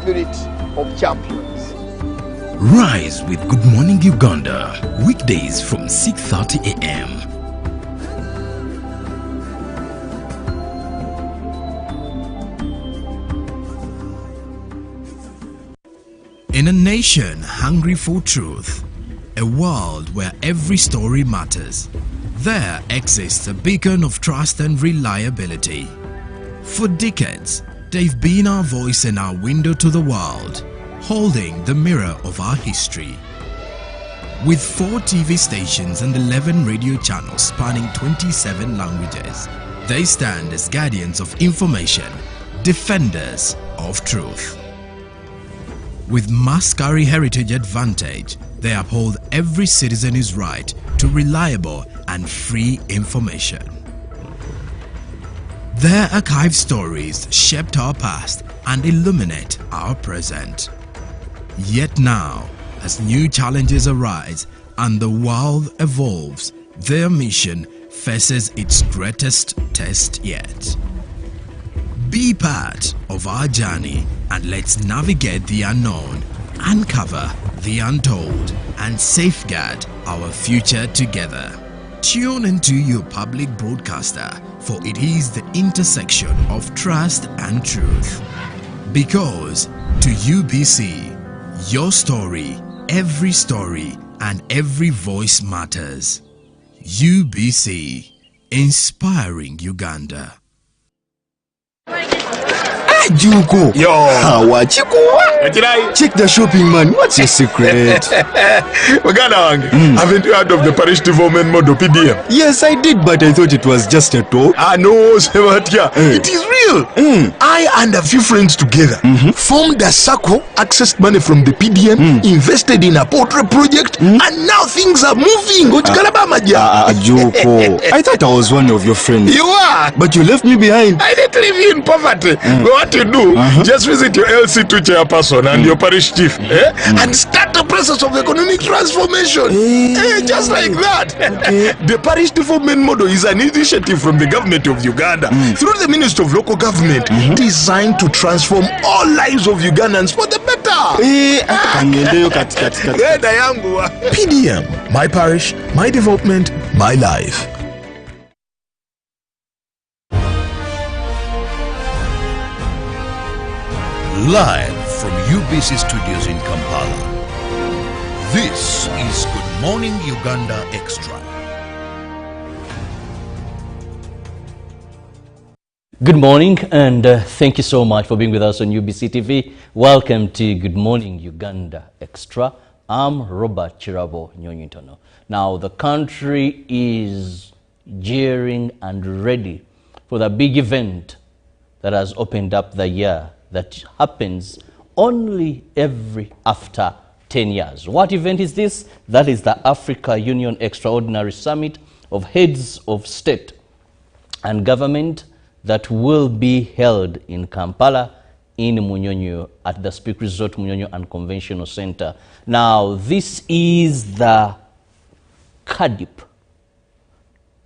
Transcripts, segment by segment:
spirit of champions. Rise with Good Morning Uganda, weekdays from 6:30 a.m. In a nation hungry for truth, a world where every story matters, there exists a beacon of trust and reliability. For decades, they've been our voice and our window to the world, holding the mirror of our history. With 4 TV stations and 11 radio channels spanning 27 languages, they stand as guardians of information, defenders of truth. With Mascari Heritage Advantage, they uphold every citizen's right to reliable and free information. Their archive stories shaped our past and illuminate our present. Yet now, as new challenges arise and the world evolves, their mission faces its greatest test yet. Be part of our journey and let's navigate the unknown, uncover the untold, and safeguard our future together. Tune into your public broadcaster, for it is the intersection of trust and truth. Because to UBC, your story, and every voice matters. UBC, inspiring Uganda. Juko. Yo. Check the shopping, man. What's your secret? Haven't you heard of the Parish Development Model PDM? Yes, I did, but I thought it was just a talk. No, Sebatia. It is real. I and a few friends together formed a circle, accessed money from the PDM, invested in a portrait project, and now things are moving. Juko. I thought I was one of your friends. You are. But you left me behind. I didn't leave you in poverty. What you do, just visit your LC2 chairperson and your parish chief and start the process of economic transformation. Just like that. The Parish Development Model is an initiative from the government of Uganda through the Ministry of Local Government designed to transform all lives of Ugandans for the better. PDM, my parish, my development, my life. Live from UBC Studios in Kampala, this is Good Morning Uganda Extra. Good morning and thank you so much for being with us on UBC TV. Welcome to Good Morning Uganda Extra. I'm Robert Chirabo Nyonyintono. Now the country is jeering and ready for the big event that has opened up the year, that happens only after 10 years. What event is this? That is the Africa Union Extraordinary Summit of Heads of State and Government that will be held in Kampala in Munyonyo at the Speak Resort Munyonyo and Conventional Center. Now this is the CAADP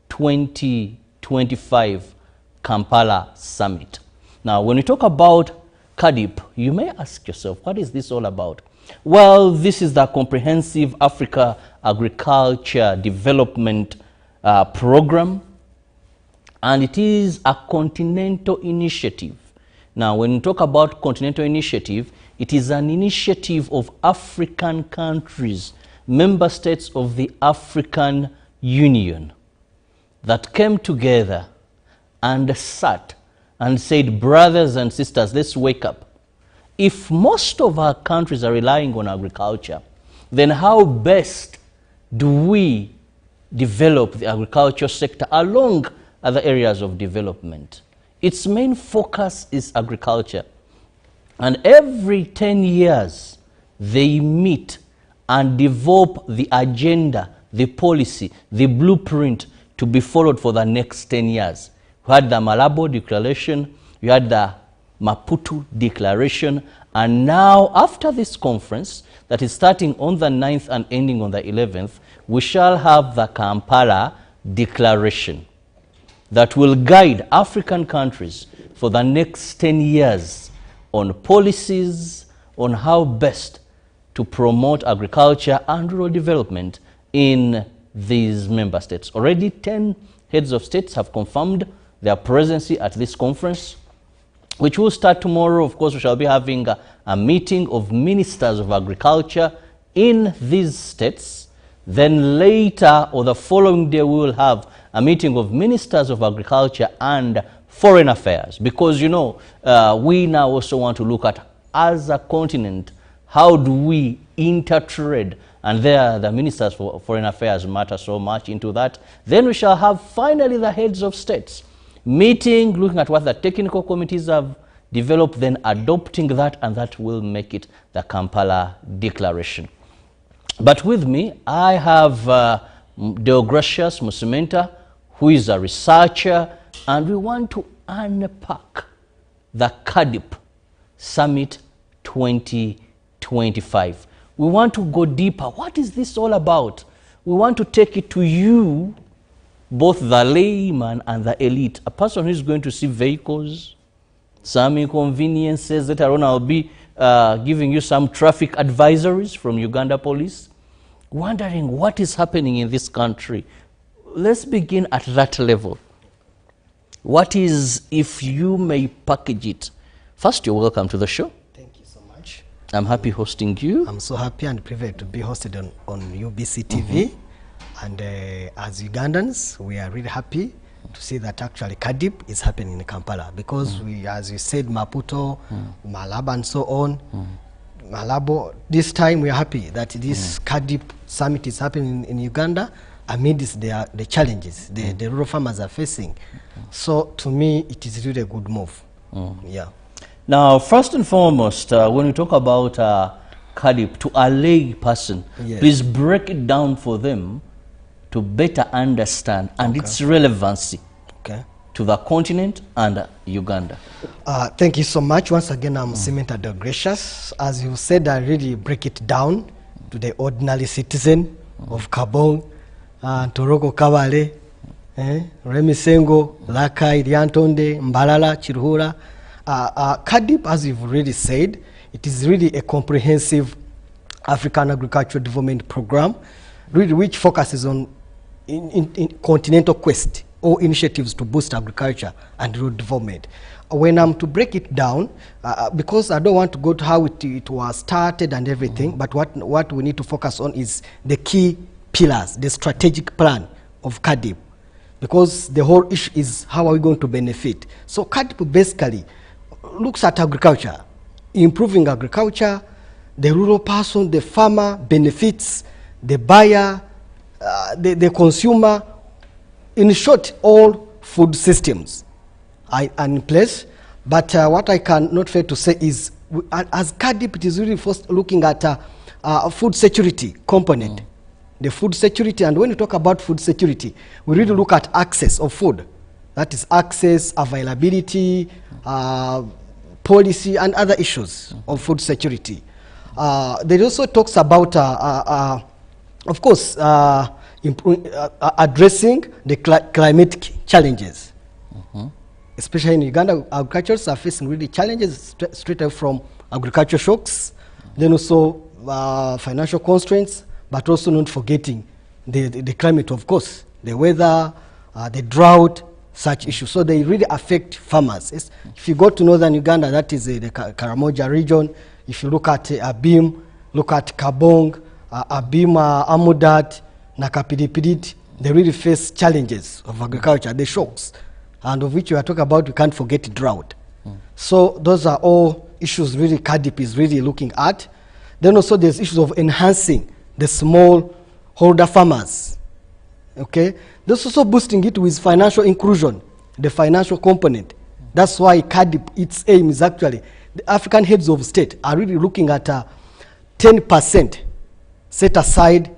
2025 Kampala Summit. Now when we talk about CAADP, you may ask yourself, what is this all about? Well, this is the Comprehensive Africa Agriculture Development Program, and it is a continental initiative. Now, when we talk about continental initiative, it is an initiative of African countries, member states of the African Union, that came together and sat and said, brothers and sisters, let's wake up. If most of our countries are relying on agriculture, then how best do we develop the agriculture sector along other areas of development? Its main focus is agriculture. And every 10 years, they meet and develop the agenda, the policy, the blueprint to be followed for the next 10 years. We had the Malabo Declaration, we had the Maputo Declaration, and now after this conference that is starting on the 9th and ending on the 11th, we shall have the Kampala Declaration that will guide African countries for the next 10 years on policies on how best to promote agriculture and rural development in these member states. Already 10 heads of states have confirmed their presence at this conference, which will start tomorrow. Of course, we shall be having a meeting of ministers of agriculture in these states. Then later, or the following day, we will have a meeting of ministers of agriculture and foreign affairs, because you know we now also want to look at, as a continent, how do we intertrade, and there the ministers for foreign affairs matter so much into that. Then we shall have finally the heads of states meeting, looking at what the technical committees have developed, then adopting that, and that will make it the Kampala Declaration. But with me, I have Deogracius Musimenta, who is a researcher, and we want to unpack the CAADP Summit 2025. We want to go deeper. What is this all about? We want to take it to you, both the layman and the elite, a person who is going to see vehicles, some inconveniences. Later on, I'll be giving you some traffic advisories from Uganda Police, wondering what is happening in this country. Let's begin at that level. What is, if you may package it? First, you're welcome to the show. Thank you so much. I'm happy hosting you. I'm so happy and privileged to be hosted on UBC TV. And as Ugandans, we are really happy to see that actually CAADP is happening in Kampala, because we, as you said, Maputo, Malabo and so on. Malabo, this time we are happy that this CAADP summit is happening in Uganda amidst the challenges the rural farmers are facing. So to me, it is really a good move. Yeah. Now, first and foremost, when we talk about CAADP, to a lay person, Yes. please break it down for them to better understand and its relevancy Okay. to the continent and Uganda. Thank you so much. Once again, I'm Simenta Deogracius. As you said, I really break it down to the ordinary citizen of Kabong, Toroko Kabale, Remisengo, Lakai, Lyantonde, Mbalala, Chiruhura. CAADP, as you've already said, it is really a comprehensive African agricultural development program, really which focuses on in continental quest or initiatives to boost agriculture and rural development. When I'm to break it down, because I don't want to go to how it was started and everything, but what we need to focus on is the key pillars, the strategic plan of CAADP, because the whole issue is how are we going to benefit. So CAADP basically looks at agriculture, improving agriculture, the rural person, the farmer benefits, the buyer, the consumer. In short, all food systems are in place. But what I cannot fail to say is, as CAADP, it is really first looking at food security component. The food security, and when we talk about food security, we really look at access of food. That is access, availability, policy, and other issues of food security. There also talks about, of course, addressing the climatic challenges. Especially in Uganda, agriculturists are facing really challenges straight away from agriculture shocks, then also financial constraints, but also not forgetting the climate, of course, the weather, the drought, such issues. So they really affect farmers. If you go to northern Uganda, that is the Karamoja region. If you look at Abim, look at Kabong, Abim, Amudat, Nakapidipidit, they really face challenges of agriculture, the shocks, and of which we are talking about, we can't forget drought. So those are all issues really CAADP is really looking at. Then also there's issues of enhancing the small holder farmers. Okay, there's also boosting it with financial inclusion, the financial component. That's why CAADP, its aim is actually, the African heads of state are really looking at 10% set aside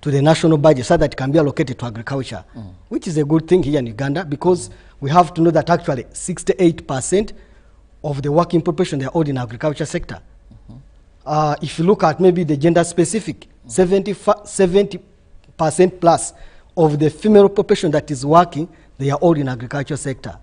to the national budget so that it can be allocated to agriculture, which is a good thing here in Uganda, because we have to know that actually 68% of the working population, they are all in agriculture sector. If you look at maybe the gender specific, 70% plus of the female population that is working, they are all in agriculture sector.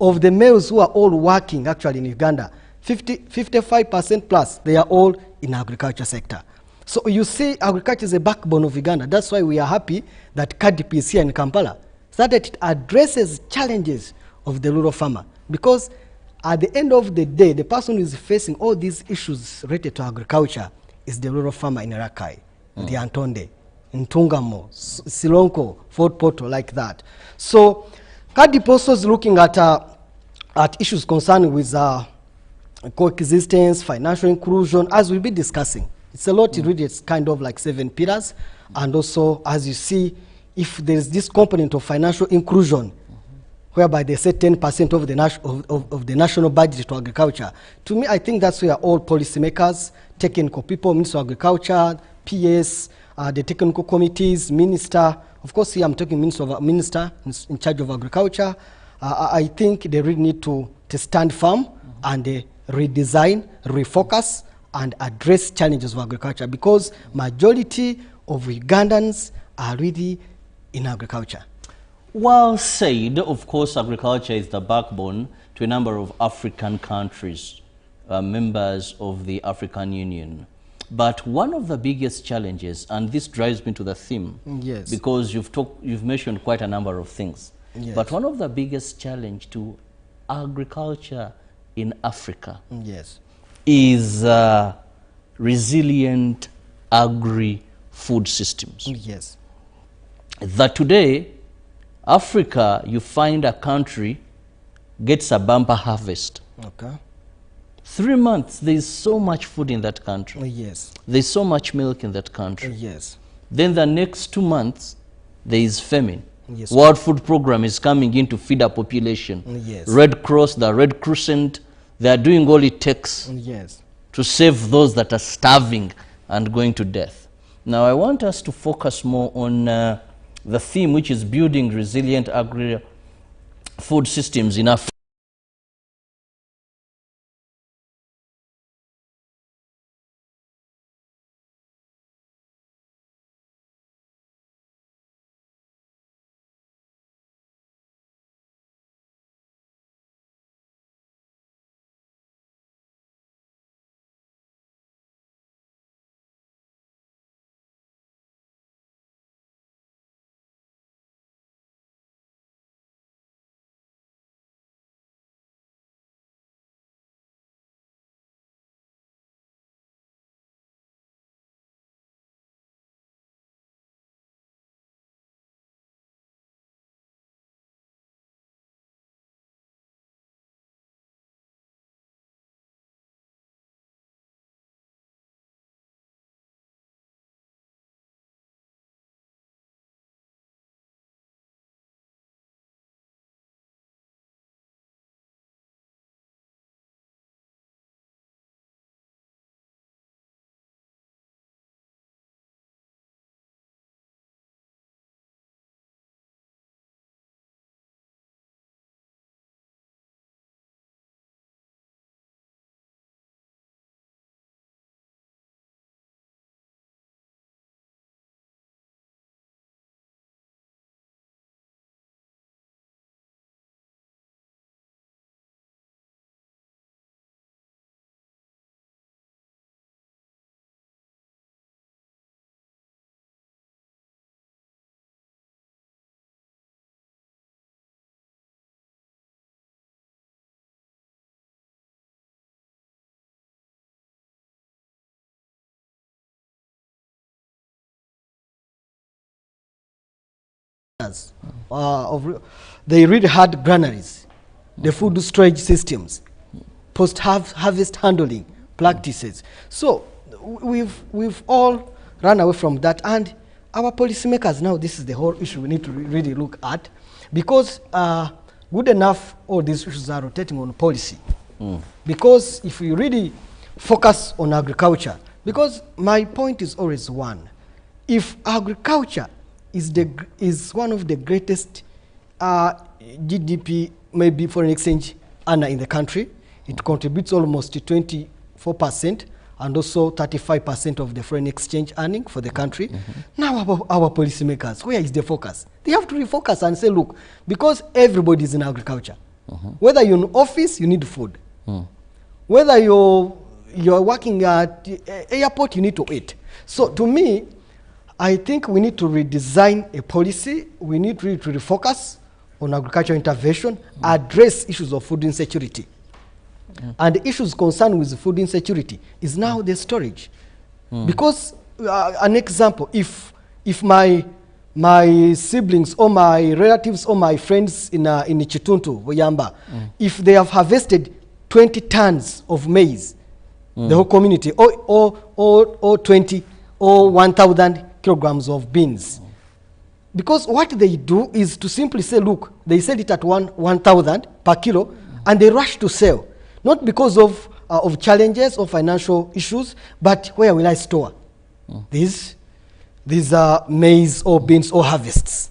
Of the males who are all working actually in Uganda, 55% plus, they are all in agriculture sector. So you see, agriculture is a backbone of Uganda. That's why we are happy that CAADP is here in Kampala, so that it addresses challenges of the rural farmer. Because at the end of the day, the person who is facing all these issues related to agriculture is the rural farmer in Rakai, the Antonde, in Tungamo, Silonko, Fort Portal, like that. So CAADP also is looking at issues concerning with coexistence, financial inclusion, as we'll be discussing. It's a lot, really, it's kind of like 7 pillars. And also, as you see, if there's this component of financial inclusion, whereby they say 10% of the national budget to agriculture, to me, I think that's where all policymakers, technical people, Minister of Agriculture, PS, the technical committees, minister, of course here I'm talking minister in charge of agriculture, I think they really need to stand firm and redesign, refocus, and address challenges of agriculture, because majority of Ugandans are really in agriculture. Well said. Of course, agriculture is the backbone to a number of African countries, members of the African Union. But one of the biggest challenges, and this drives me to the theme, yes, because you've mentioned quite a number of things. Yes. But one of the biggest challenge to agriculture in Africa, yes, is resilient agri-food systems. yes, That today, Africa, you find a country gets a bumper harvest. okay, 3 months, there's so much food in that country. yes, There's so much milk in that country. yes, Then the next 2 months, there is famine. yes, World Food Program is coming in to feed a population. yes, Red Cross, the Red Crescent, they are doing all it takes yes, to save those that are starving and going to death. Now, I want us to focus more on the theme, which is building resilient agri-food systems in Africa. They really had granaries, the food storage systems, post-harvest handling practices. So we've all run away from that, and our policymakers now, this is the whole issue we need to really look at, because good enough all these issues are rotating on policy. Because if we really focus on agriculture, because my point is always one, if agriculture is one of the greatest GDP, maybe foreign exchange earner in the country, it contributes almost to 24% and also 35% of the foreign exchange earning for the country. Now our policymakers, where is the focus? They have to refocus and say, look, because everybody is in agriculture, whether you're in office, you need food. Whether you're working at the airport, you need to eat. So to me, I think we need to redesign a policy. We need really to refocus on agricultural intervention, address issues of food insecurity. And the issues concerned with food insecurity is now the storage. Because, an example, if my siblings or my relatives or my friends in Chituntu, Boyamba, if they have harvested 20 tons of maize, the whole community, or 20 or 1,000 kilograms of beans. Because what they do is to simply say, look, they sell it at 1,000 per kilo, and they rush to sell. Not because of challenges or financial issues, but where will I store these maize or beans or harvests?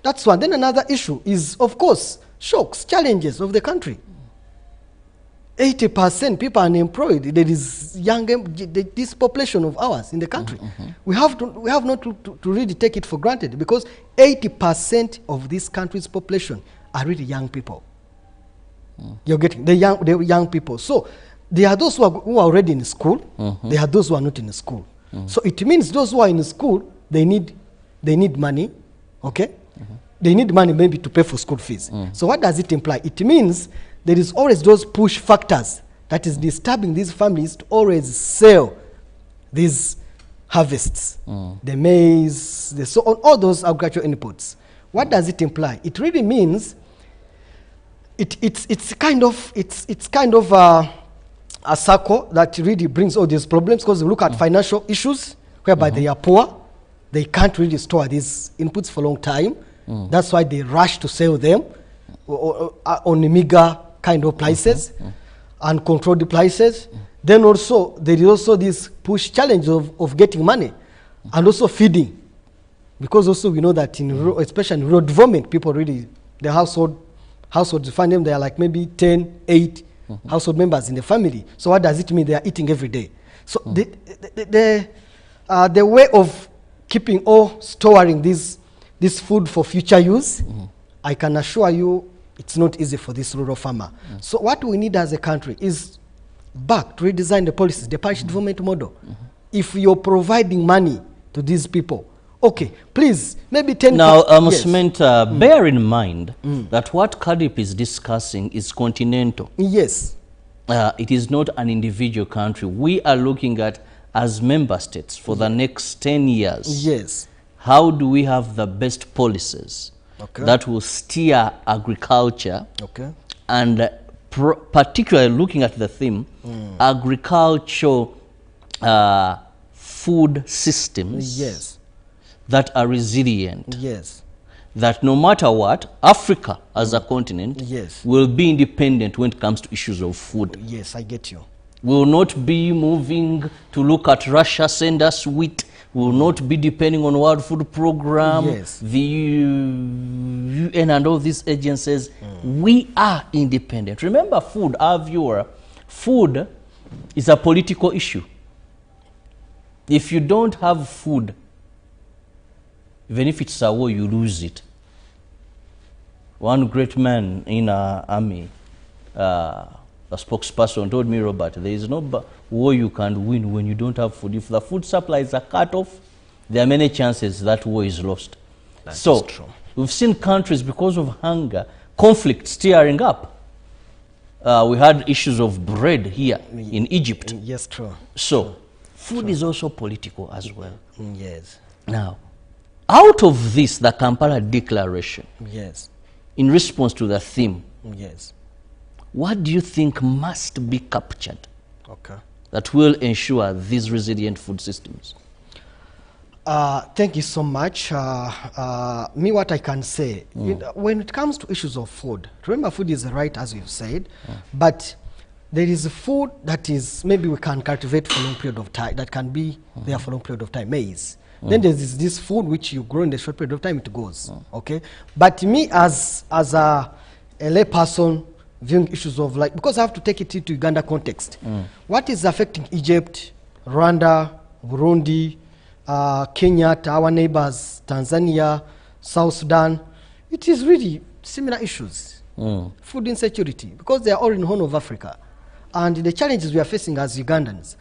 That's one. Then another issue is, of course, shocks, challenges of the country. 80% people are unemployed. There is this population of ours in the country. We have not to really take it for granted, because 80% of this country's population are really young people. You're getting the young people. So there are those who are already in school. There are those who are not in school. So it means those who are in school, they need money. Okay, they need money maybe to pay for school fees. So what does it imply? It means there is always those push factors that is disturbing these families to always sell these harvests, the maize, the so on, all those agricultural inputs. What does it imply? It really means it's kind of a circle that really brings all these problems, because we look at financial issues whereby they are poor, they can't really store these inputs for a long time. That's why they rush to sell them on meager kind of prices and control the prices. Then also there is also this push challenge of getting money and also feeding, because also we know that especially in rural development, people really, the households, you find them, they are like maybe 8 household members in the family. So what does it mean? They are eating every day. So the way of keeping or storing this food for future use, I can assure you it's not easy for this rural farmer. So what we need as a country is back to redesign the policies, the parish development model. If you're providing money to these people, okay, please, maybe 10. Now, Musmenta, bear in mind that what CAADP is discussing is continental. Yes. It is not an individual country. We are looking at, as member states, for the next 10 years. Yes. How do we have the best policies that will steer agriculture, and particularly looking at the theme, agricultural food systems that are resilient, that no matter what, Africa as a continent will be independent when it comes to issues of food. Yes, I get you. We will not be moving to look at Russia send us wheat. We will not be depending on World Food Program, the UN and all these agencies. We are independent. Remember, food, our viewer, food is a political issue. If you don't have food, even if it's a war, you lose it. One great man in our army, a spokesperson, told me, Robert, there is no war you can win when you don't have food. If the food supplies are cut off, there are many chances that war is lost. So we've seen countries, because of hunger, conflict stirring up. We had issues of bread here in Egypt. Yes, true. So food is also political as well. Yes. Now, out of this, the Kampala Declaration, in response to the theme, what do you think must be captured that will ensure these resilient food systems? Thank you so much. Me, what I can say, when it comes to issues of food, remember, food is right, as you've said, but there is food that is maybe we can cultivate for a long period of time, that can be there for a long period of time, maize. Then there's this food which you grow in a short period of time, it goes. But me, as a lay person, viewing issues of, like, because I have to take it into Uganda context. What is affecting Egypt, Rwanda, Burundi, Kenya, our neighbors, Tanzania, South Sudan, it is really similar issues. Food insecurity, because they are all in the Horn of Africa. And the challenges we are facing as Ugandans,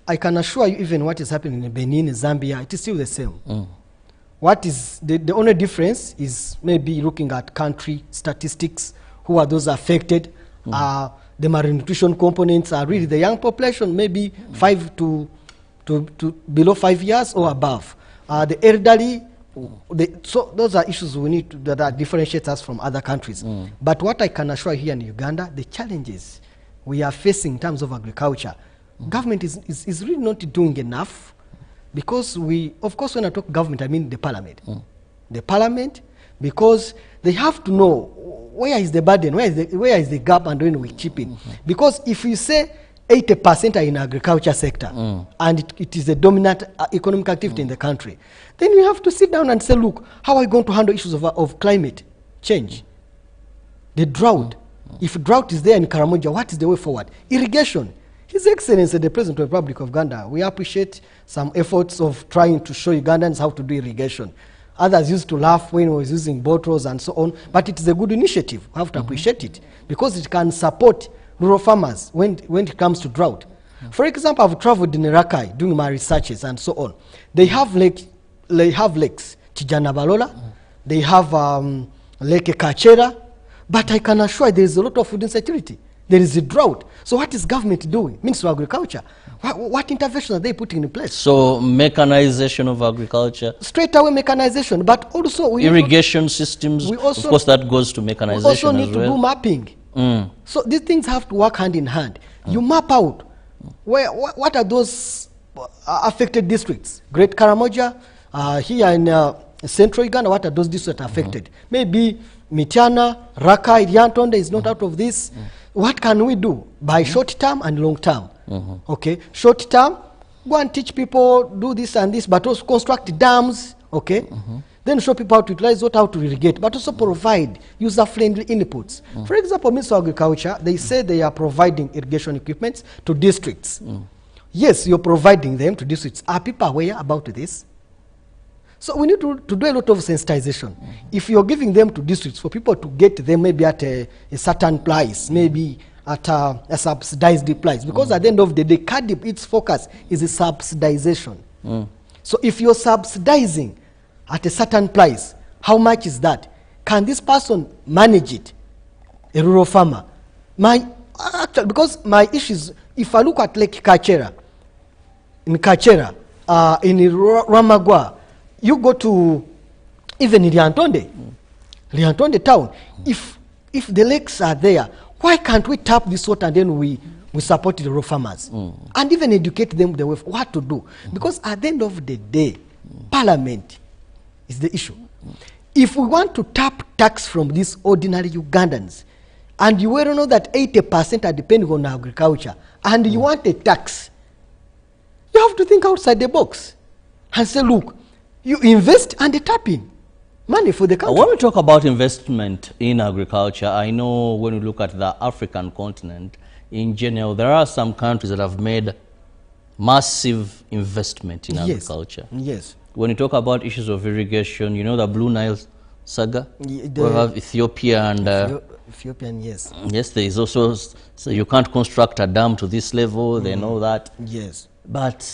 I can assure you, even what is happening in Benin, Zambia, it is still the same. What is the only difference is maybe looking at country statistics, who are those affected. The malnutrition components are really the young population, maybe 5 to below 5 years or above. The elderly, so those are issues we need to, that differentiate us from other countries. But what I can assure here in Uganda, the challenges we are facing in terms of agriculture, government is really not doing enough, because of course, when I talk government, I mean the parliament. The parliament, because they have to know where is the burden, where is the gap, and when we chip in. Because if you say 80% are in agriculture sector, and it is a dominant economic activity in the country, then you have to sit down and say, look, how are we going to handle issues of climate change? The drought. If drought is there in Karamoja, what is the way forward? Irrigation. His Excellency, the President of the Republic of Uganda, we appreciate some efforts of trying to show Ugandans how to do irrigation. Others used to laugh when he was using bottles and so on, but it is a good initiative. We have to appreciate it, because it can support rural farmers when it comes to drought. For example, I've traveled in Rakai doing my researches and so on. They have lakes, Chijana Balola, they have Lake Kachera, but I can assure there is a lot of food insecurity. There is a drought. So what is government doing? Ministry of Agriculture. What interventions are they putting in place? So mechanization of agriculture. Straight away mechanization, but also irrigation systems. Of course, that goes to mechanization. We also need to do mapping. So these things have to work hand in hand. You map out what are those affected districts. Great Karamoja, here in central Uganda, what are those districts affected? Maybe Mityana, Rakai, Lyantonde is not out of this. What can we do by short term and long term? Okay, short term, go and teach people, do this and this, but also construct dams, okay? Then show people how to utilize water, how to irrigate, but also provide user-friendly inputs. For example, Ministry of Agriculture, they say they are providing irrigation equipment to districts. Yes, you're providing them to districts. Are people aware about this? So we need to do a lot of sensitization. If you're giving them to districts for people to get them maybe at a certain price, maybe at a subsidized price, because at the end of the day, CAADP, its focus is a subsidization. So if you're subsidizing at a certain price, how much is that? Can this person manage it? A rural farmer. Because my issue is, if I look at Lake Kachera, in Ramagwa, you go to even in Lyantonde town, if the lakes are there, why can't we tap this water and then we support the rural farmers and even educate them the way what to do? Because at the end of the day, parliament is the issue. If we want to tap tax from these ordinary Ugandans, and you well know that 80% are depending on agriculture, and you want a tax, you have to think outside the box and say, look, you invest and tap in money for the country. When we talk about investment in agriculture, I know when we look at the African continent in general, there are some countries that have made massive investment in agriculture. Yes. When you talk about issues of irrigation, you know the Blue Nile saga? We have Ethiopia and... Ethiopian, yes. Yes, there is also... So you can't construct a dam to this level, they know that. Yes. But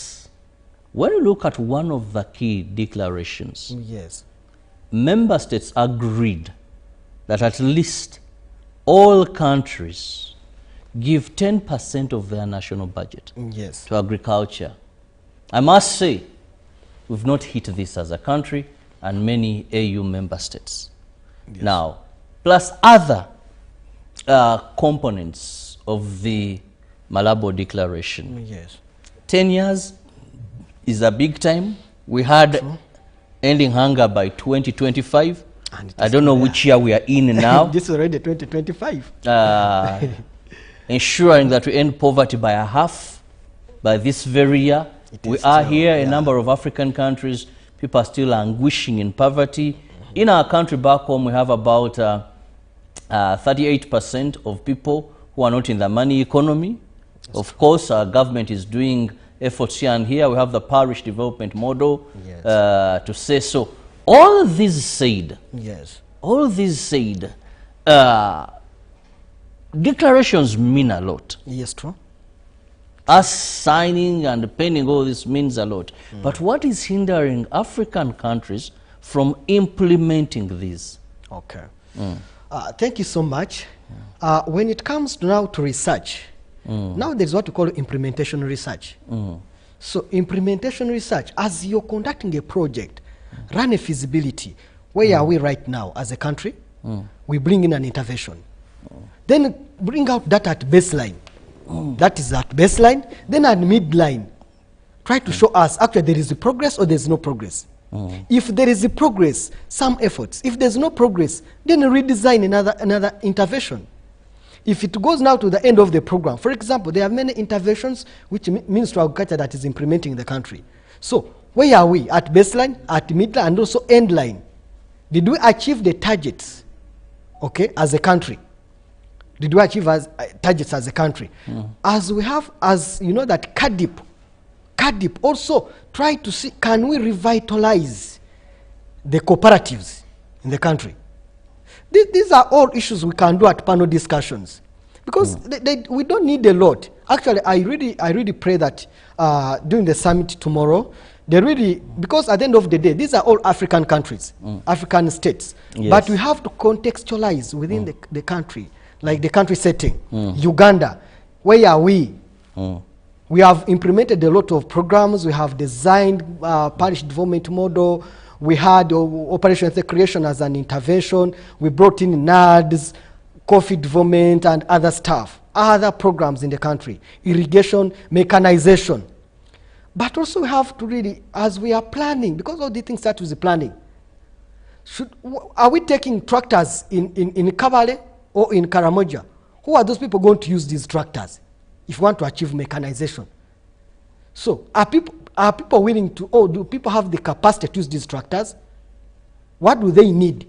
when you look at one of the key declarations, yes, member states agreed that at least all countries give 10% of their national budget to agriculture. I must say, we've not hit this as a country and many AU member states. Now, plus other components of the Malabo Declaration. 10 years is a big time. We had ending hunger by 2025. I don't know which year we are in now. This is already 2025. Ensuring that we end poverty by a half by this very year. We are here, a number of African countries, people are still languishing in poverty. In our country back home, we have about 38% of people who are not in the money economy. Of course, our government is doing efforts here and here. We have the parish development model to say so. All this said, declarations mean a lot. Yes, true. Us signing and penning all this means a lot. But what is hindering African countries from implementing this? Okay. Thank you so much. When it comes now to research, now there's what we call implementation research. So implementation research, as you're conducting a project, run a feasibility. Where are we right now as a country? We bring in an intervention. Then bring out that at baseline. That is at baseline. Then at midline, try to show us actually there is a progress or there's no progress. If there is a progress, some efforts. If there's no progress, then redesign another intervention. If it goes now to the end of the program, for example, there are many interventions which Ministry of Agriculture that is implementing in the country. So where are we? At baseline, at midline, and also end line. Did we achieve the targets, okay, as a country? Did we achieve targets as a country? As we have, as you know, that CAADP also try to see, can we revitalize the cooperatives in the country? These are all issues we can do at panel discussions, because we don't need a lot. Actually, I really pray that during the summit tomorrow, because at the end of the day, these are all African countries, African states, but we have to contextualize within the country, like the country setting. Uganda, where are we? We have implemented a lot of programs. We have designed parish development model. We had Operation Creation as an intervention. We brought in NADs, coffee development, and other stuff, other programs in the country, irrigation, mechanization. But also we have to really, as we are planning, because all these things start with the planning, are we taking tractors in Kabale or in Karamoja? Who are those people going to use these tractors if we want to achieve mechanization? So are people willing to, or do people have the capacity to use these tractors? What do they need?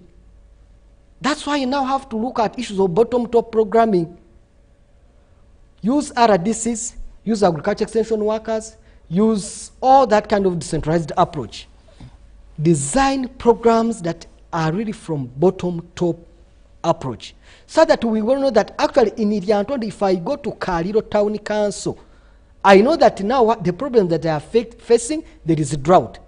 That's why you now have to look at issues of bottom-top programming. Use RDCs, use agriculture extension workers, use all that kind of decentralized approach. Design programs that are really from bottom-top approach, so that we will know that actually in Iriantondo, if I go to Kaliro Town Council, I know that now the problem that they are facing, there is a drought.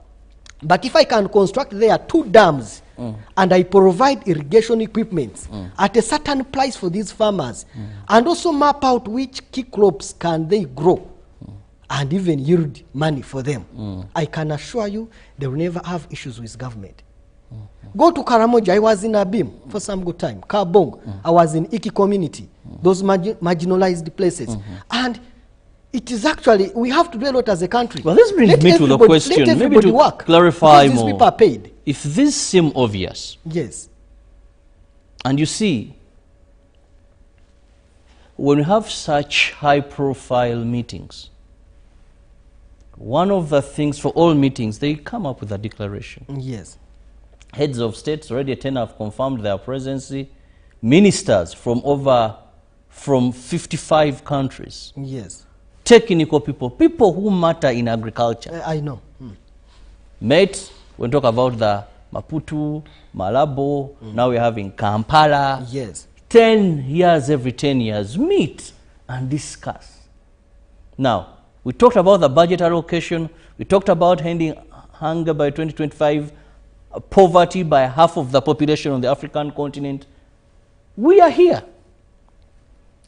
But if I can construct there 2 dams and I provide irrigation equipment at a certain price for these farmers, and also map out which key crops can they grow and even yield money for them, I can assure you they will never have issues with government. Go to Karamoja, I was in Abim for some good time. Kabong, I was in Iki community, those marginalized places. And it is actually, we have to do a lot as a country. Well, this brings me to the question, maybe to work, clarify these more. People are paid. If this seems obvious, yes, and you see, when we have such high-profile meetings, one of the things for all meetings, they come up with a declaration. Yes. Heads of states already 10 have confirmed their presence. Ministers from 55 countries. Yes. Technical people who matter in agriculture. I know. Mate, when we talk about the Maputo, Malabo, now we're having Kampala. Yes. 10 years, every 10 years, meet and discuss. Now, we talked about the budget allocation. We talked about ending hunger by 2025, poverty by half of the population on the African continent. We are here.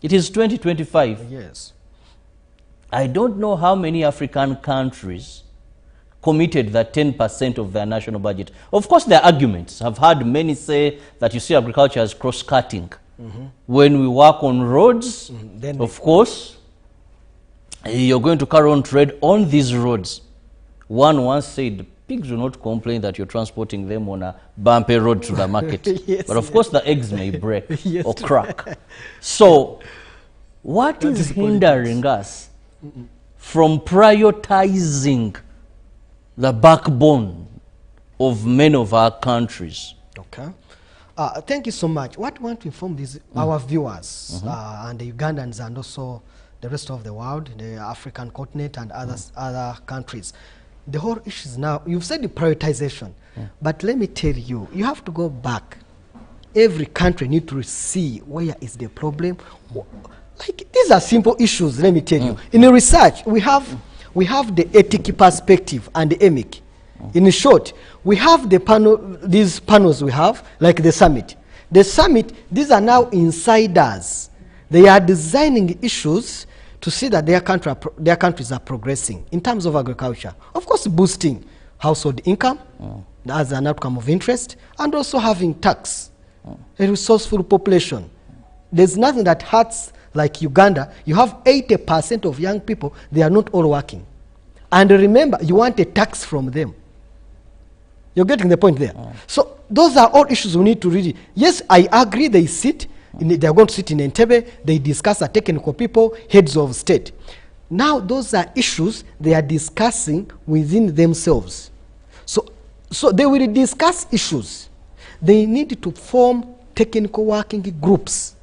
It is 2025. Yes. I don't know how many African countries committed that 10% of their national budget. Of course, there are arguments. I've heard many say that you see agriculture as cross-cutting. When we work on roads, of course, you're going to carry on trade on these roads. One once said, pigs will not complain that you're transporting them on a bumpy road to the market. Yes, but of course, the eggs may break or crack. So what is hindering us from prioritizing the backbone of many of our countries? Okay. Thank you so much. What we want to inform our viewers and the Ugandans and also the rest of the world, the African continent and other countries. The whole issue is now, you've said the prioritization, but let me tell you, you have to go back. Every country needs to see where is the problem. Like, these are simple issues, let me tell you. In the research, we have the ethic perspective and the emic. In short, we have these panels we have, like the summit. The summit, these are now insiders. They are designing issues to see that their countries are progressing in terms of agriculture. Of course, boosting household income as an outcome of interest, and also having tax, a resourceful population. There's nothing that hurts like Uganda. You have 80% of young people, they are not all working. And remember, you want a tax from them. You're getting the point there. So those are all issues we need to really, yes, I agree they are going to sit in Entebbe, they discuss the technical people, heads of state. Now those are issues they are discussing within themselves. So they will discuss issues. They need to form technical working groups,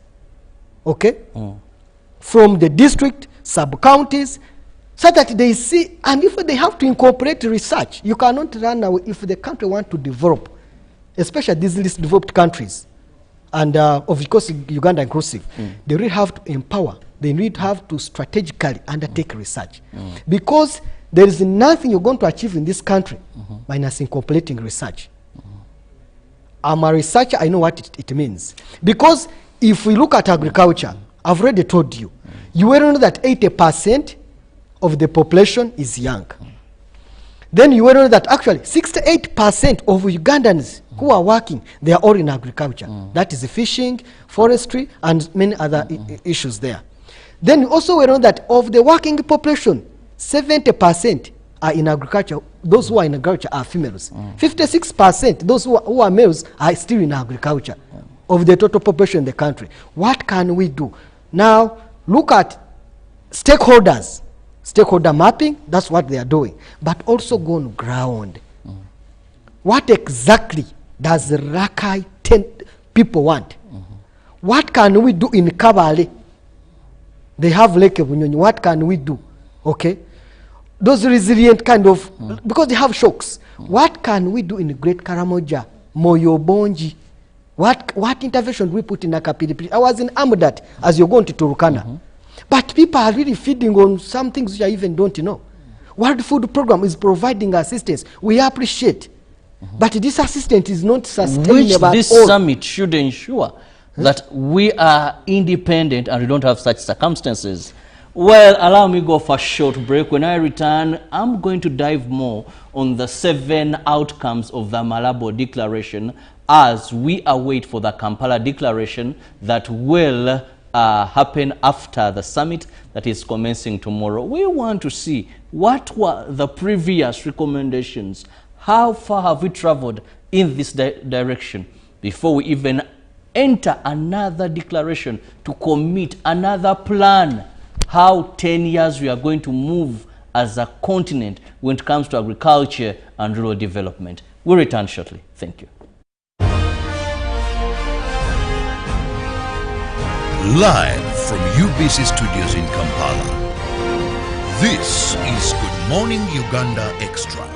okay? From the district, sub-counties, so that they see, and if they have to incorporate research, you cannot run away if the country wants to develop, especially these least developed countries, and of course Uganda inclusive, they really have to empower, they really have to strategically undertake research. Because there is nothing you're going to achieve in this country minus incorporating research. I'm a researcher, I know what it means. Because if we look at agriculture, I've already told you, you will know that 80% of the population is young. Then you will know that actually 68% of Ugandans who are working, they are all in agriculture. That is fishing, forestry, and many other issues there. Then you also will know that of the working population, 70% are in agriculture. Those who are in agriculture are females. 56%, those who are males, are still in agriculture of the total population in the country. What can we do? Now, look at stakeholders. Stakeholder mapping, that's what they are doing. But also go on ground. What exactly does Rakai people want? What can we do in Kabale? They have Lake Bunyonyi. What can we do? Okay? Those resilient kind of, because they have shocks. What can we do in Great Karamoja, Moyobonji? What intervention do we put in Akapilipili? I was in Amudat as you're going to Turkana. But people are really feeding on some things which I even don't know. World Food Program is providing assistance. We appreciate. But this assistance is not sustainable. Which this summit should ensure that we are independent and we don't have such circumstances. Well, allow me go for a short break. When I return, I'm going to dive more on the 7 outcomes of the Malabo Declaration as we await for the Kampala Declaration that will happen after the summit that is commencing tomorrow. We want to see what were the previous recommendations. How far have we traveled in this direction before we even enter another declaration to commit another plan? How 10 years we are going to move as a continent when it comes to agriculture and rural development. We'll return shortly. Thank you. Live from UBC Studios in Kampala, this is Good Morning Uganda Extra.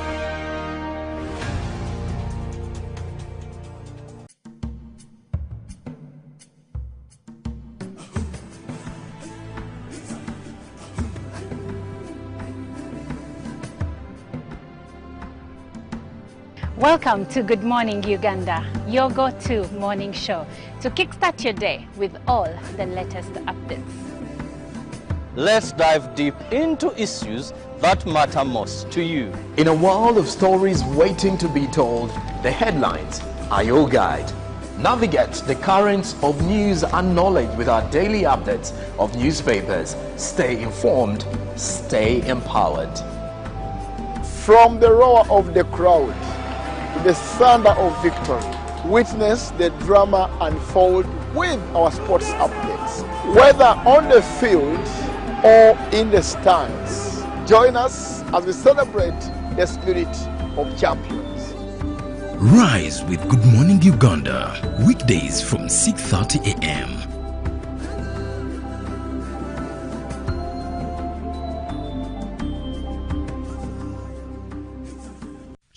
Welcome to Good Morning Uganda, your go-to morning show to kickstart your day with all the latest updates. Let's dive deep into issues that matter most to you. In a world of stories waiting to be told, the headlines are your guide. Navigate the currents of news and knowledge with our daily updates of newspapers. Stay informed, stay empowered. From the roar of the crowd to the thunder of victory, witness the drama unfold with our sports updates. Whether on the field or in the stands, join us as we celebrate the spirit of champions. Rise with Good Morning Uganda, weekdays from 6:30 a.m.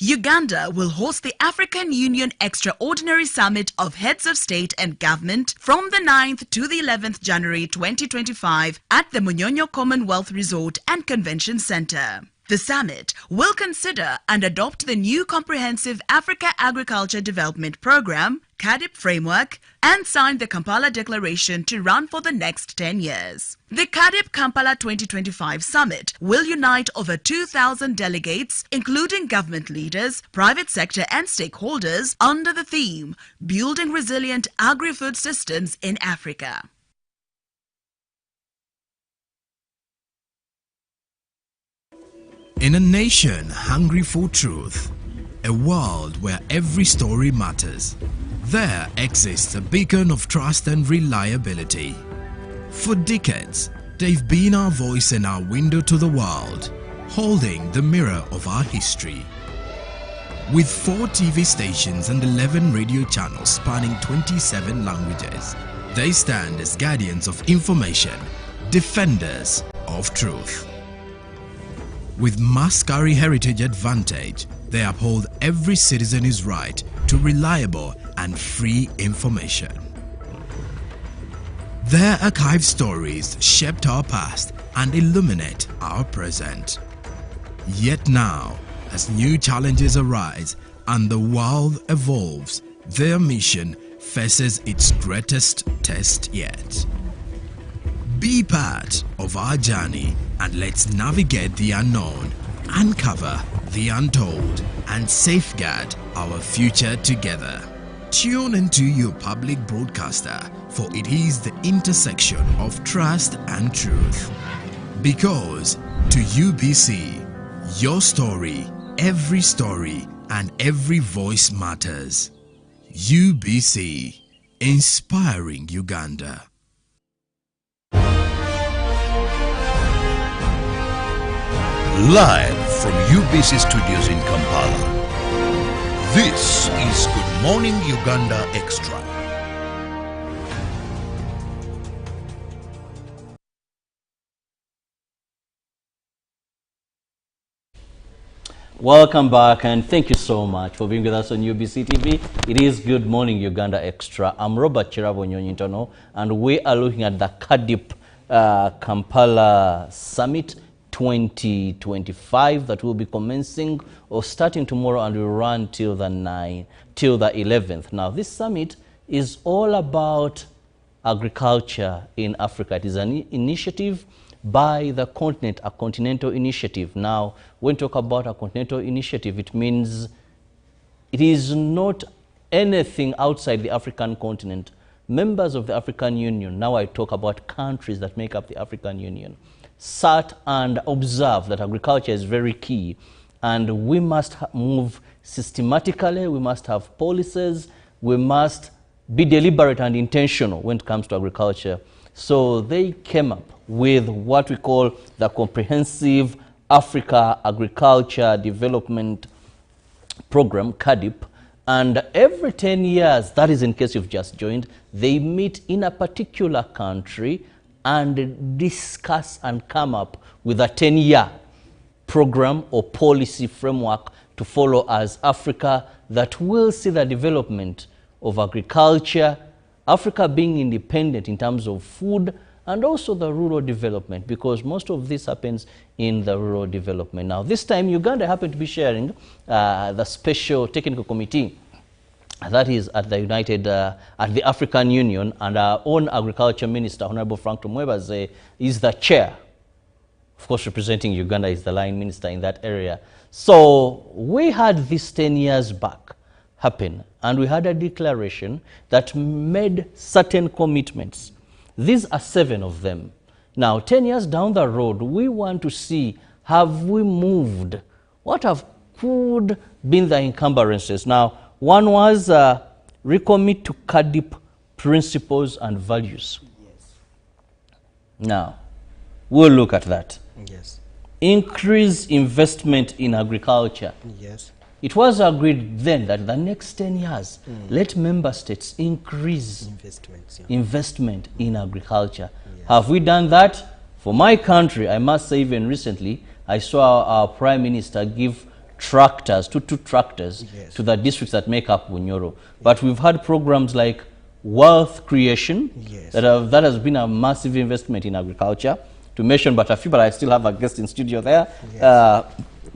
Uganda will host the African Union Extraordinary Summit of Heads of State and Government from the 9th to the 11th January 2025 at the Munyonyo Commonwealth Resort and Convention Center. The summit will consider and adopt the new Comprehensive Africa Agriculture Development Program, CAADP framework, and sign the Kampala Declaration to run for the next 10 years. The CAADP Kampala 2025 Summit will unite over 2,000 delegates, including government leaders, private sector and stakeholders, under the theme, Building Resilient Agri-Food Systems in Africa. In a nation hungry for truth, a world where every story matters, there exists a beacon of trust and reliability. For decades, they've been our voice and our window to the world, holding the mirror of our history. With 4 TV stations and 11 radio channels spanning 27 languages, they stand as guardians of information, defenders of truth. With Mascari Heritage Advantage, they uphold every citizen's right to reliable and free information. Their archived stories shaped our past and illuminate our present. Yet now, as new challenges arise and the world evolves, their mission faces its greatest test yet. Be part of our journey and let's navigate the unknown, uncover the untold, and safeguard our future together. Tune into your public broadcaster, for it is the intersection of trust and truth. Because to UBC, your story, and every voice matters. UBC, inspiring Uganda. Live from UBC Studios in Kampala, this is Good Morning Uganda Extra. Welcome back and thank you so much for being with us on UBC TV. It is Good Morning Uganda Extra. I'm Robert Chirabo Nyonyintono and we are looking at the CAADP Kampala Summit 2025 that will be commencing or starting tomorrow and will run till the 11th. Now this summit is all about agriculture in Africa. It is an initiative by the continent, a continental initiative. Now when we talk about a continental initiative, it means it is not anything outside the African continent. Members of the African Union, now I talk about countries that make up the African Union, sat and observed that agriculture is very key and we must move systematically, we must have policies, we must be deliberate and intentional when it comes to agriculture. So they came up with what we call the Comprehensive Africa Agriculture Development Program, CAADP, and every 10 years, that is in case you've just joined, they meet in a particular country and discuss and come up with a 10-year program or policy framework to follow as Africa that will see the development of agriculture, Africa being independent in terms of food, and also the rural development, because most of this happens in the rural development. Now this time Uganda happened to be sharing the special technical committee that is at the African Union, and our own Agriculture Minister, Honorable Frank Tumwebaze, is the chair. Of course, representing Uganda is the line minister in that area. So we had this 10 years back happen, and we had a declaration that made certain commitments. These are 7 of them. Now, 10 years down the road, we want to see, have we moved? What could been the encumbrances? Now, one was recommit to CAADP principles and values. Yes. Now, we'll look at that. Yes. Increase investment in agriculture. Yes. It was agreed then that the next 10 years, let member states increase investment in agriculture. Yes. Have we done that? For my country, I must say even recently, I saw our Prime Minister give tractors, two tractors, Yes. to the districts that make up Bunyoro. But we've had programs like wealth creation, Yes. that has been a massive investment in agriculture, to mention but a few, but I still have a guest in studio there.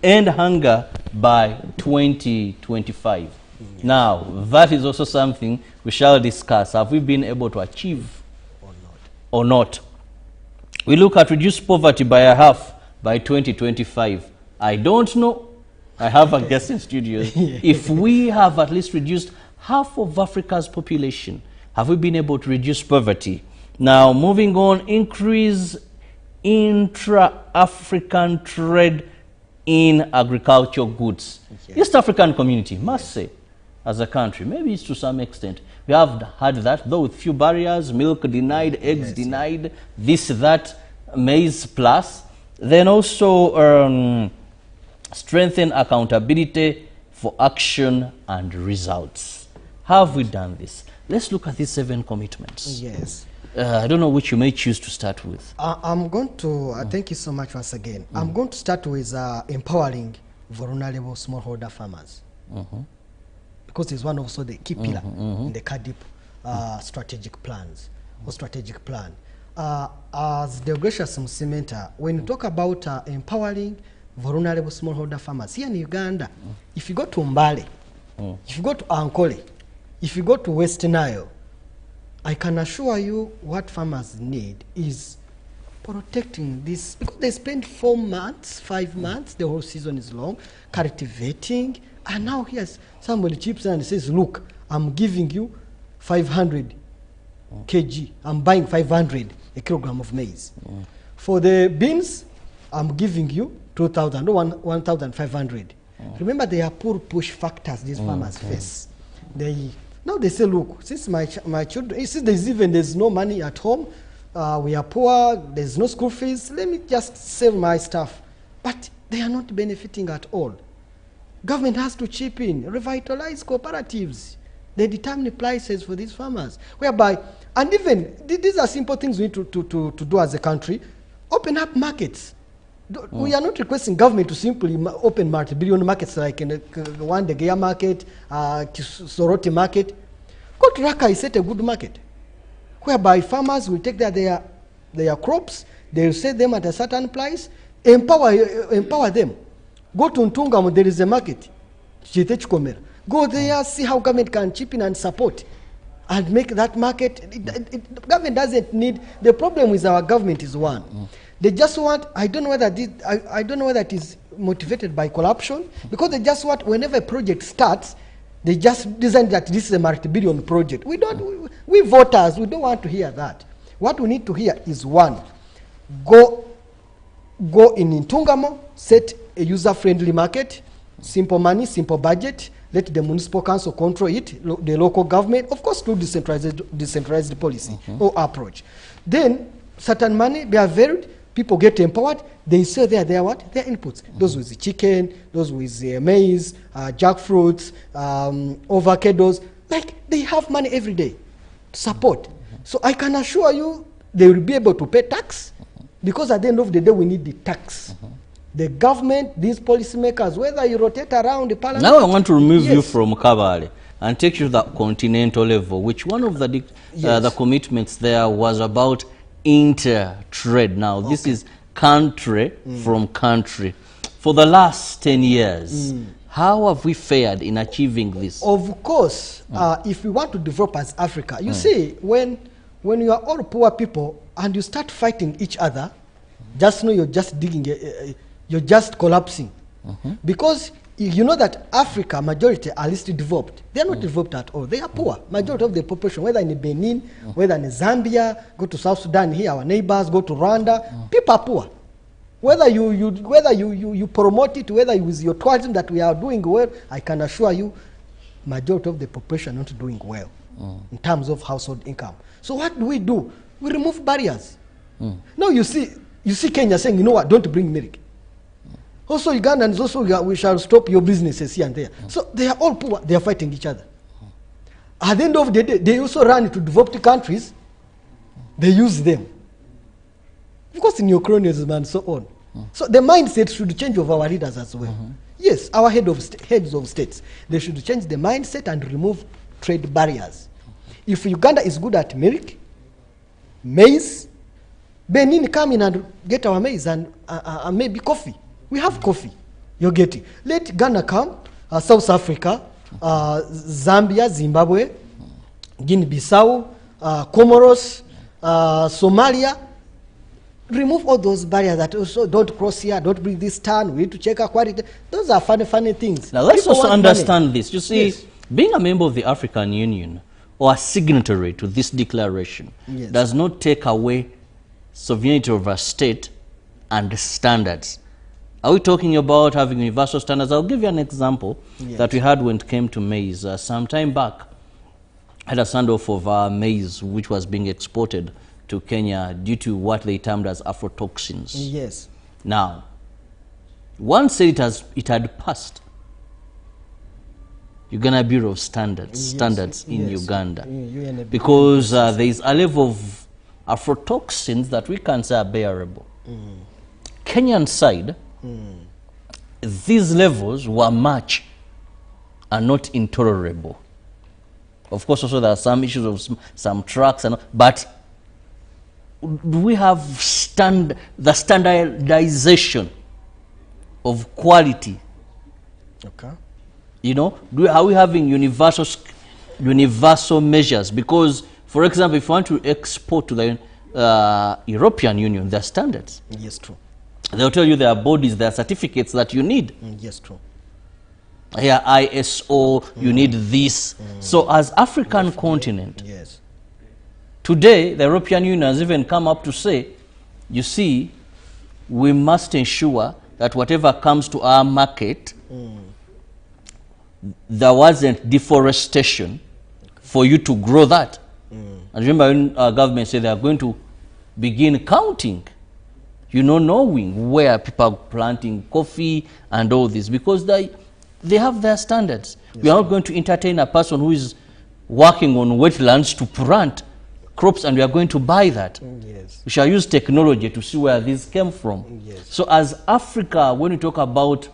End hunger by 2025. Yes. Now, that is also something we shall discuss. Have we been able to achieve or not? We look at reduce poverty by a half by 2025. I don't know. I have a guest in studio. If we have at least reduced half of Africa's population, have we been able to reduce poverty? Now, moving on, increase intra-African trade in agricultural goods. East African community, must say, as a country, maybe it's to some extent. We have had that, though with few barriers, milk denied, eggs denied, this, that, maize plus. Then also strengthen accountability for action and results. Have we done this? Let's look at these 7 commitments. Yes. I don't know which you may choose to start with. I'm going to, thank you so much once again. I'm going to start with empowering vulnerable smallholder farmers. Because it's one also the key pillar in the CAADP strategic plans or strategic plan. As the Gracious Musimenta, when you talk about empowering vulnerable smallholder farmers here in Uganda, if you go to Mbale, if you go to Ankole, if you go to West Nile, I can assure you what farmers need is protecting this, because they spend 4 months, 5 months, the whole season is long, cultivating, and now here's somebody chips in and says, look, I'm giving you 500 kg, I'm buying 500 a kilogram of maize. For the beans, I'm giving you 2,000 or 1,500. Remember, they are poor push factors these farmers face. Now they say, look, since my children, since there's no money at home, we are poor, there's no school fees, let me just sell my stuff. But they are not benefiting at all. Government has to chip in, revitalize cooperatives. They determine prices for these farmers, whereby, and even, these are simple things we need to do as a country, open up markets. We are not requesting government to simply open multi-billion markets like in one Degeya market, Soroti market. Go to Rakai, set a good market, whereby farmers will take their crops, they will sell them at a certain price, empower them. Go to Ntungamo, there is a market. Go there, see how government can chip in and support and make that market. Government doesn't need, the problem with our government is one. They just want, I don't know whether it is motivated by corruption, because they just want, whenever a project starts, they just design that this is a multi-billion project. We voters, we don't want to hear that. What we need to hear is one, go in Ntungamo, set a user-friendly market, simple money, simple budget, let the municipal council control it, the local government, of course, through decentralized policy or approach. Then, certain money, they are varied, people get empowered, they sell their inputs. Those with the chicken, those with maize, jackfruits, avocados, like they have money every day to support. So I can assure you they will be able to pay tax, because at the end of the day we need the tax. The government, these policymakers, whether you rotate around the parliament. Now I want to remove you from Kabale and take you to the continental level, which one of the commitments there was about inter-trade. Now, this is country from country. For the last 10 years, how have we fared in achieving this? Of course, if we want to develop as Africa, you see, when you are all poor people and you start fighting each other, just know you're just digging, you're just collapsing. Because you know that Africa, majority are least developed. They are not developed at all. They are poor. Majority of the population, whether in Benin, whether in Zambia, go to South Sudan here, our neighbors, go to Rwanda, people are poor. Whether you promote it, whether with your tourism that we are doing well, I can assure you, majority of the population are not doing well in terms of household income. So what do? We remove barriers. Now you see Kenya saying, you know what, don't bring milk. Also Ugandans also, we shall stop your businesses here and there. So they are all poor, they are fighting each other. At the end of the day, they also run to developed countries, they use them. Of course in your colonialism and so on. So the mindset should change of our leaders as well. Yes, our heads of states, they should change the mindset and remove trade barriers. If Uganda is good at milk, maize, Benin come in and get our maize and maybe coffee. We have coffee. You get it. Let Ghana come, South Africa, Zambia, Zimbabwe, Guinea-Bissau, Comoros, Somalia. Remove all those barriers that also don't cross here, don't bring this turn, we need to check our quality. Those are funny things. Now let's People also want understand money. this. You see, Yes. being a member of the African Union or a signatory to this declaration Yes. does not take away sovereignty of a state and standards. Are we talking about having universal standards? I'll give you an example that we had when it came to maize. Some time back, I had a standoff of maize which was being exported to Kenya due to what they termed as aflatoxins. Yes. Now, one said it had passed Uganda Bureau of Standards in Uganda, because there is a level of aflatoxins that we can say are bearable. Kenyan side, these levels were much and not intolerable. Of course, also there are some issues of some trucks, but we have the standardization of quality. Okay. You know, are we having universal measures? Because, for example, if you want to export to the European Union, there are standards. Yes, true. They'll tell you there are bodies, there are certificates that you need. Yes, true. Here, ISO, you need this. So as African continent, Yes. today, the European Union has even come up to say, you see, we must ensure that whatever comes to our market, there wasn't deforestation for you to grow that. And remember when our government said they are going to begin counting, you know, knowing where people are planting coffee and all this, because they have their standards. Yes. We are not going to entertain a person who is working on wetlands to plant crops and we are going to buy that. Yes. We shall use technology to see where this came from. Yes. So as Africa, when we talk about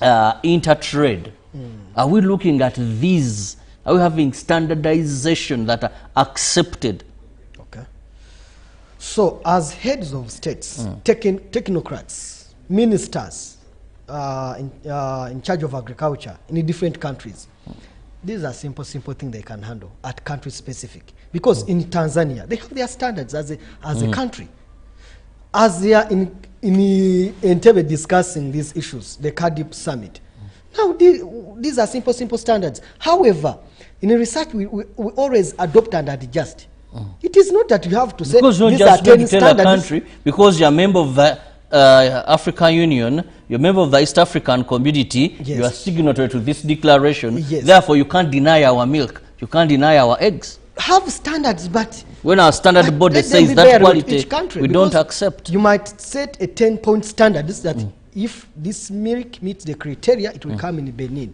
intertrade, are we looking at these? Are we having standardization that are accepted? Okay. So as heads of states, technocrats, ministers in charge of agriculture in different countries, these are simple things they can handle at country specific. Because in Tanzania, they have their standards as a country. As they are in Entebbe discussing these issues, the CAADP summit. Now, these are simple standards. However, in research, we always adopt and adjust. It is not that you have to say because not these just are going 10 to tell a standards. country, because you're a member of the African Union, you're a member of the East African community, Yes. you are signatory to this declaration, Yes. therefore you can't deny our milk, you can't deny our eggs. Have standards, but when our standard but body let them says be that varied with quality, each country, we don't because accept. You might set a 10-point standard that if this milk meets the criteria, it will come in Benin.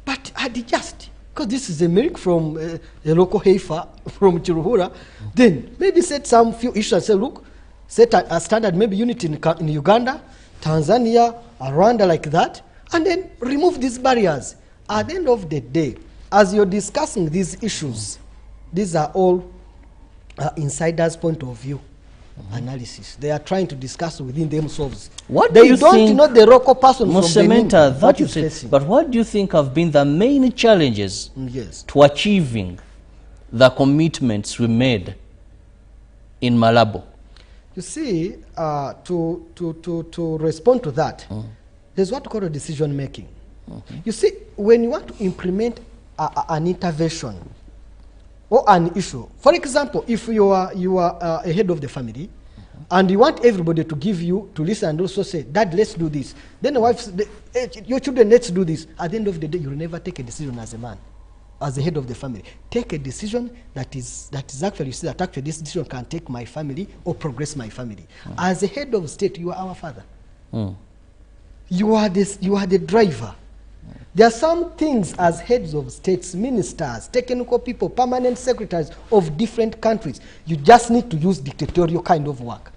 But adjust, because this is a milk from a local heifer from Chiruhura, then maybe set some few issues and say, look, set a standard maybe unit in Uganda, Tanzania, Rwanda, like that, and then remove these barriers. At the end of the day, as you're discussing these issues, these are all insiders' point of view analysis. They are trying to discuss within themselves. What they do you don't think, know the local person from Benin, Mosementa, what that you is said, facing. but what do you think have been the main challenges Yes. to achieving the commitments we made in Malabo? You see, to respond to that, there's what we call a decision making. You see, when you want to implement an intervention or an issue, for example, if you are a head of the family, and you want everybody to give you to listen and also say, Dad, let's do this. Then the wife, your children, let's do this. At the end of the day, you'll never take a decision as a man, as the head of the family. Take a decision that is actually, you see that actually this decision can take my family or progress my family. As a head of state, you are our father. You are the driver. There are some things as heads of states, ministers, technical people, permanent secretaries of different countries, you just need to use dictatorial kind of work.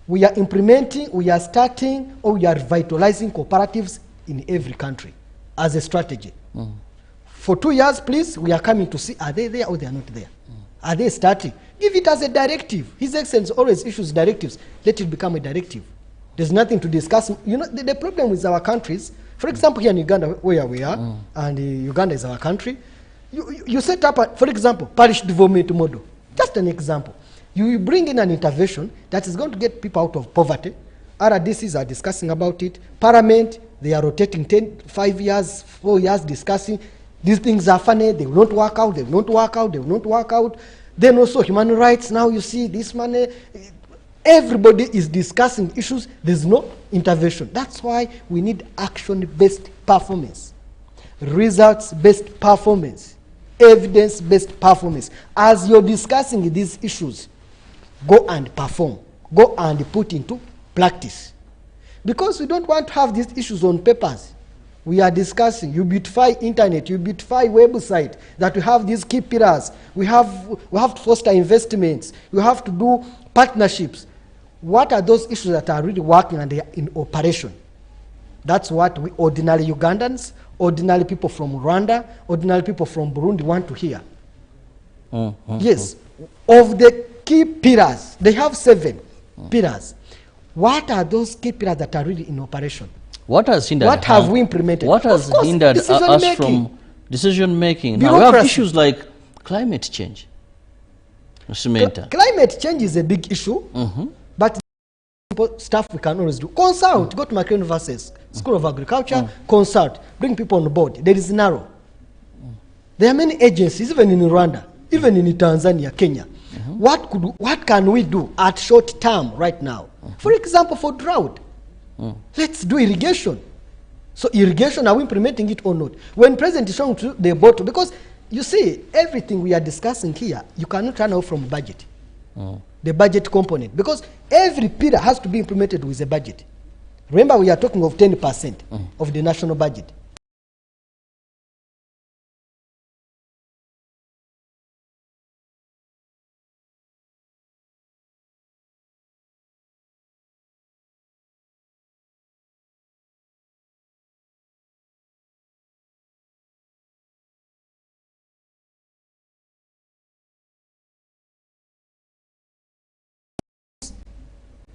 we are implementing, we are starting, or we are revitalizing cooperatives in every country as a strategy. For 2 years, please, we are coming to see, are they there or they are not there? Are they starting? Give it as a directive. His Excellency always issues directives. Let it become a directive. There's nothing to discuss. You know, the problem with our countries, for example, here in Uganda, where we are, and Uganda is our country, you set up, for example, parish development model. Just an example. You bring in an intervention that is going to get people out of poverty. RDCs are discussing about it. Parliament, they are rotating 5 years, 4 years discussing. These things are funny. They will not work out. They will not work out. They will not work out. Then also human rights. Now you see this money. Everybody is discussing issues. There's no intervention. That's why we need action-based performance, results-based performance, evidence-based performance. As you're discussing these issues, go and perform. Go and put into practice. Because we don't want to have these issues on papers. We are discussing, you beautify internet, you beautify website, that we have these key pillars. We have to foster investments. We have to do partnerships. What are those issues that are really working and they are in operation? That's what we ordinary Ugandans, ordinary people from Rwanda, ordinary people from Burundi want to hear. Yes, of the key pillars, they have 7 pillars. What are those key pillars that are really in operation? What has hindered? What have we implemented? What has hindered us from decision making? Now we have issues like climate change. Climate change is a big issue, but stuff we can always do. Consult. Go to Macquarie University School of Agriculture. Consult. Bring people on board. There is narrow. There are many agencies, even in Rwanda, even in Tanzania, Kenya. What can we do at short term right now? For example, for drought. Let's do irrigation. So irrigation, are we implementing it or not? When President is showing to the bottle, because you see, everything we are discussing here, you cannot run out from budget. The budget component. Because every pillar has to be implemented with a budget. Remember, we are talking of 10% of the national budget.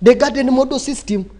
The garden model system.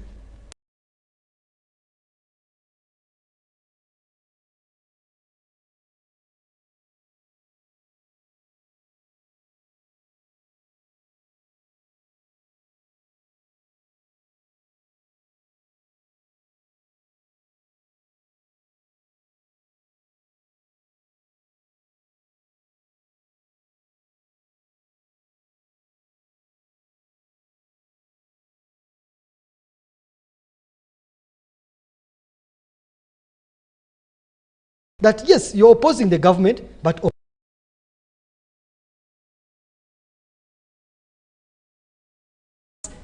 That yes, you're opposing the government, but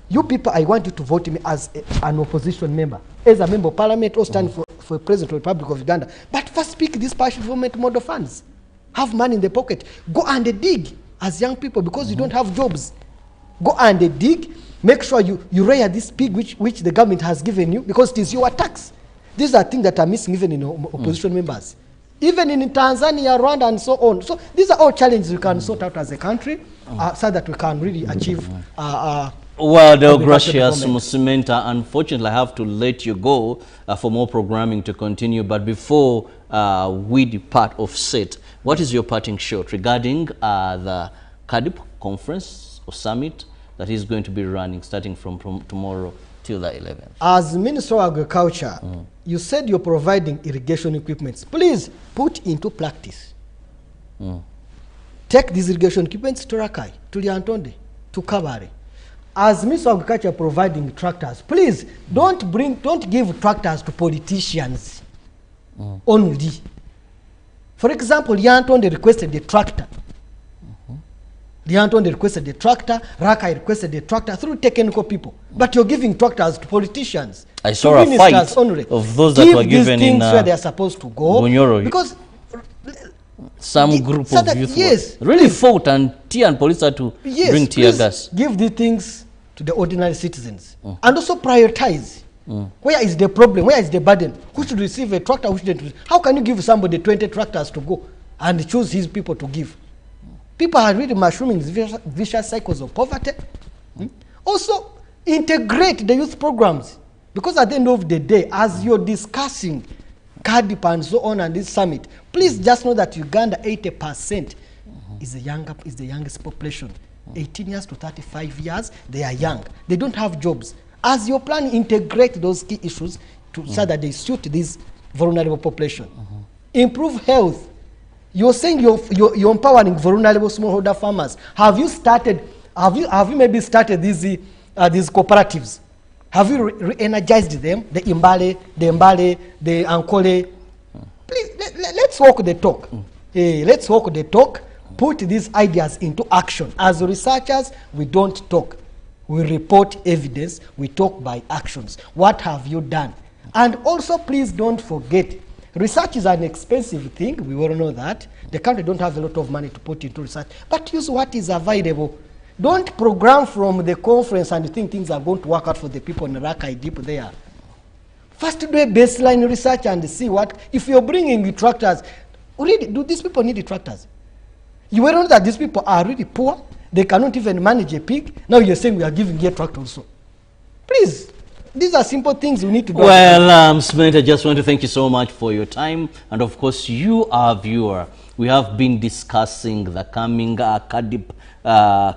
you people, I want you to vote me as an opposition member, as a member of parliament, or stand for President of the Republic of Uganda. But first speak these partial development model funds. Have money in the pocket. Go and dig as young people, because you don't have jobs. Go and dig. Make sure you rear this pig which the government has given you, because it is your tax. These are things that are missing even in opposition members. Even in Tanzania, Rwanda, and so on. So these are all challenges we can sort out as a country, so that we can really achieve. Well, Deogracius Musimenta, unfortunately, I have to let you go for more programming to continue. But before we depart off set, what is your parting shot regarding the CAADP conference or summit that is going to be running starting from tomorrow till the 11th? As Minister of Agriculture, you said you're providing irrigation equipments. Please put into practice. Take these irrigation equipments to Rakai, to Lyantonde, to Kabare. As Minister of Agriculture providing tractors, please don't give tractors to politicians only. For example, Lyantonde requested a tractor. Lyantonde requested a tractor, Rakai requested a tractor through technical people. But you're giving tractors to politicians. I saw a fight only. Of those that were given in where they are supposed to go. Bunyoro. Because some group of youth really fought and police had to bring tear gas. Give these things to the ordinary citizens. And also prioritize. Where is the problem? Where is the burden? Who should receive a tractor? Who shouldn't? How can you give somebody 20 tractors to go and choose his people to give? People are really mushrooming vicious cycles of poverty. Also, integrate the youth programs. Because at the end of the day, as you're discussing CAADP and so on and this summit, please just know that Uganda, 80% is the youngest population. 18 years to 35 years, they are young. They don't have jobs. As your plan, integrate those key issues so that they suit this vulnerable population. Improve health. You're saying you're empowering vulnerable smallholder farmers. Have you maybe started these cooperatives? Have you re-energized them? The Imbale, the Ankole. Please, let's walk the talk. Let's walk the talk. Put these ideas into action. As researchers, we don't talk. We report evidence. We talk by actions. What have you done? And also, please don't forget, research is an expensive thing. We all know that. The country don't have a lot of money to put into research. But use what is available. Don't program from the conference and think things are going to work out for the people in CAADP there. First do a baseline research and see what, if you're bringing tractors, really, do these people need the tractors? You will know that these people are really poor. They cannot even manage a pig. Now you're saying we are giving you a tractor also. Please, these are simple things we need to do. Well, Smith, I just want to thank you so much for your time. And of course, you, our viewer, we have been discussing the coming CAADP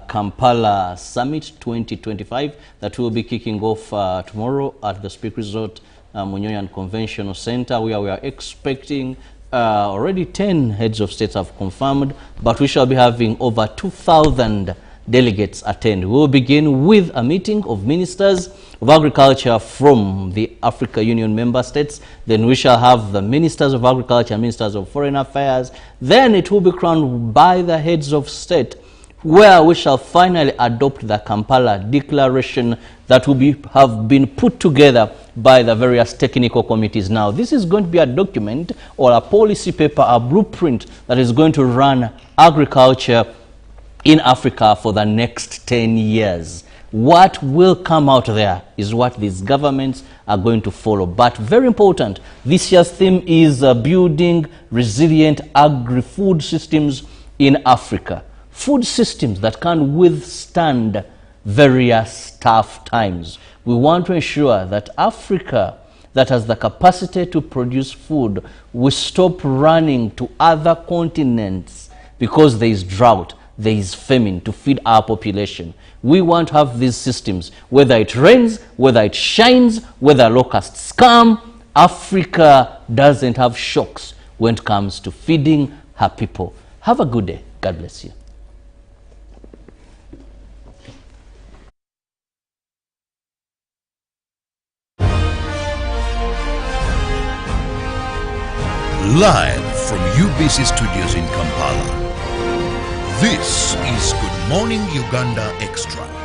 Kampala Summit 2025 that will be kicking off tomorrow at the Speak Resort Munyonyan Conventional Center, where we are expecting already 10 heads of states have confirmed, but we shall be having over 2,000 delegates attend. We will begin with a meeting of ministers of agriculture from the Africa Union member states. Then we shall have the ministers of agriculture, ministers of foreign affairs. Then it will be crowned by the heads of state, where we shall finally adopt the Kampala Declaration that will have been put together by the various technical committees. Now, this is going to be a document or a policy paper, a blueprint that is going to run agriculture in Africa for the next 10 years. What will come out there is what these governments are going to follow. But very important, this year's theme is building resilient agri-food systems in Africa. Food systems that can withstand various tough times. We want to ensure that Africa, that has the capacity to produce food, will stop running to other continents because there is drought, there is famine, to feed our population. We want to have these systems, whether it rains, whether it shines, whether locusts come. Africa doesn't have shocks when it comes to feeding her people. Have a good day. God bless you. Live from UBC Studios in Kampala, this is Good Morning Uganda Extra.